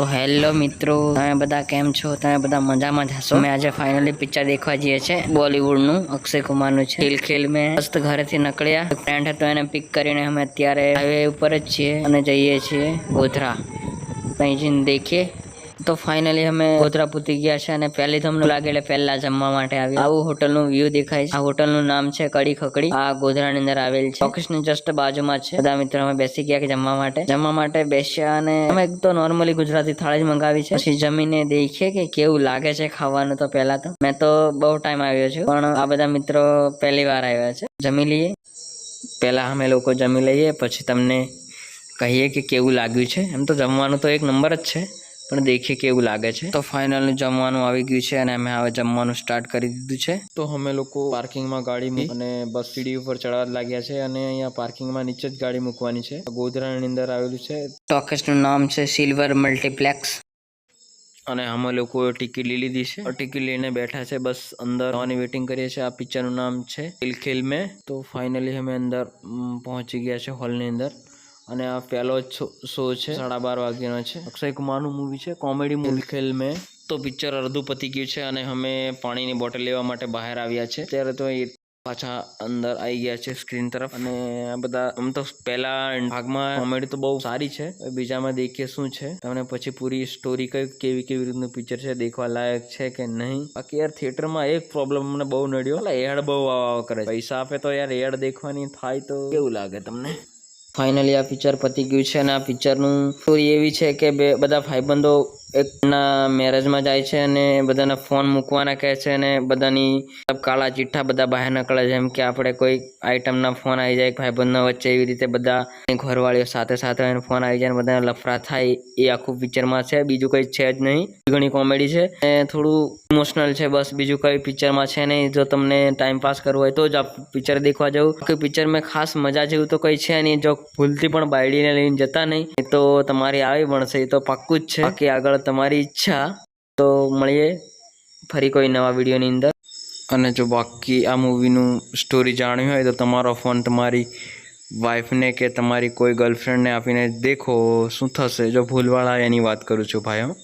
તો હેલો મિત્રો, તમે બધા કેમ છો? તમે બધા મજામાં જ હશો। અમે આજે ફાઇનલી પિક્ચર દેખવા જઈએ છે બોલીવુડનું, અક્ષય કુમારનું છે ખેલ ખેલ મેં। મસ્ત ઘરેથી નીકળ્યા, ફ્રેન્ડ હતો એને પિક કરીને અમે અત્યારે હાઈવે ઉપર જ છીએ અને જઈએ છીએ ગોધરા। ત્યાં જઈને દેખીએ તો ફાઇનલી અમે ગોધરા પૂતી ગયા છે અને પહેલી તો અમને લાગે એટલે પહેલા જમવા માટે આવ્યા। આવું હોટલનું વ્યૂ દેખાય છે। આ હોટલનું નામ છે કડી ખકડી। આ ગોધરાની અંદર આવેલ છે, ઓફિસની જસ્ટ બાજુમાં છે। બધા મિત્રો અમે બેસી ગયા કે જમવા માટે બેસ્યા અને અમે એક તો નોર્મલી ગુજરાતી થાળી જ મંગાવી છે। પછી જમીને દેખીએ કે કેવું લાગે છે ખાવાનું। તો પહેલા તો મેં તો બહુ ટાઈમ આવ્યો છું, પણ આ બધા મિત્રો પહેલી વાર આવ્યા છે। જમી લઈએ, પહેલા અમે લોકો જમી લઈએ પછી તમને કહીએ કે કેવું લાગ્યું છે। એમ તો જમવાનું તો એક નંબર જ છે, પણ દેખીએ કેવું લાગે છે। તો ફાઇનલી જમવાનું આવી ગયું છે અને અમે હવે જમવાનું સ્ટાર્ટ કરી દીધું છે। તો અમે લોકો પાર્કિંગમાં ગાડી મૂકી અને બસ સીડી ઉપર ચડવા લાગ્યા છે અને અહીંયા પાર્કિંગમાં નીચે જ ગાડી મૂકવાની છે। ગોધરાની અંદર આવેલું છે। ટોકીસનું નામ છે સિલ્વર મલ્ટીપ્લેક્સ અને અમે લોકો ટિકિટ લઈ લીધી છે। ટિકિટ લઈને બેઠા છે, બસ અંદર આવવાની વેટિંગ કરીએ છીએ। આ પિક્ચરનું નામ છે ખેલ ખેલ મેં। તો ફાઇનલી અમે અંદર પહોંચી ગયા છે હોલની અંદર અને આ પહેલો જ શો છે, 12:30 વાગ્યાનો છે। અક્ષય કુમારનું મૂવી છે, કોમેડી મૂવી ખેલ મેં। તો પિક્ચર અડધું પતી ગયું છે અને અમે પાણીની બોટલ લેવા માટે બહાર આવ્યા છે। ત્યારે તો એ પાછા અંદર આવી ગયા છે સ્ક્રીન તરફ અને આ બધા આમ તો પહેલા ભાગમાં કોમેડી તો બહુ સારી છે, બીજામાં દેખીએ શું છે તમને પછી પૂરી સ્ટોરી કેવી રીતનું પિક્ચર છે, દેખવા લાયક છે કે નહીં। બાકી યાર થિયેટરમાં એક પ્રોબ્લેમ મને બહુ નડ્યો, એડ બહુ કરે, પૈસા આપે તો યાર એડ દેખવાની થાય તો કેવું લાગે તમને। ફાઇનલી આ પિક્ચર પતી ગયું છે અને આ પિક્ચરનું સ્ટોરી એવી છે કે બધા ભાઈબંધો એકના મેરેજમાં જાય છે અને બધાના ફોન મૂકવાના કહે છે અને બધાની કાળા ચિઠ્ઠા બધા બહાર નીકળે, જેમ કે આપણે કોઈ આઈટમના ફોન આવી જાય ભાઈબંધના વચ્ચે, એવી રીતે બધા ઘરવાળીઓ સાથે ફોન આવી જાય અને બધા લફડા થાય, એ આખું પિક્ચરમાં છે। બીજું કંઈ છે જ નહીં, ઘણી કોમેડી છે અને થોડું ઇમોશનલ છે, બસ બીજું કંઈ પિક્ચરમાં છે નહીં। જો તમને ટાઈમ પાસ કરવો હોય તો જ આ પિક્ચર દેખવા જવું। કોઈ પિક્ચર મેં ખાસ મજા જેવું તો કંઈ છે નહીં, જો ભૂલથી પણ બાયડીને લઈને જતા નહીં, એ તો તમારી આવી ભણશે, એ તો પાક્કું જ છે। બાકી આગળ તમારી ઈચ્છા। તો મળીએ ફરી કોઈ નવા વિડીયોની અંદર। અને જો બાકી આ મૂવીનું સ્ટોરી જાણવી હોય તો તમારો ફોન તમારી વાઈફને કે તમારી કોઈ ગર્લફ્રેન્ડને આપીને દેખો શું થશે, જો ભૂલવાળા એની વાત કરું છું ભાઈઓ।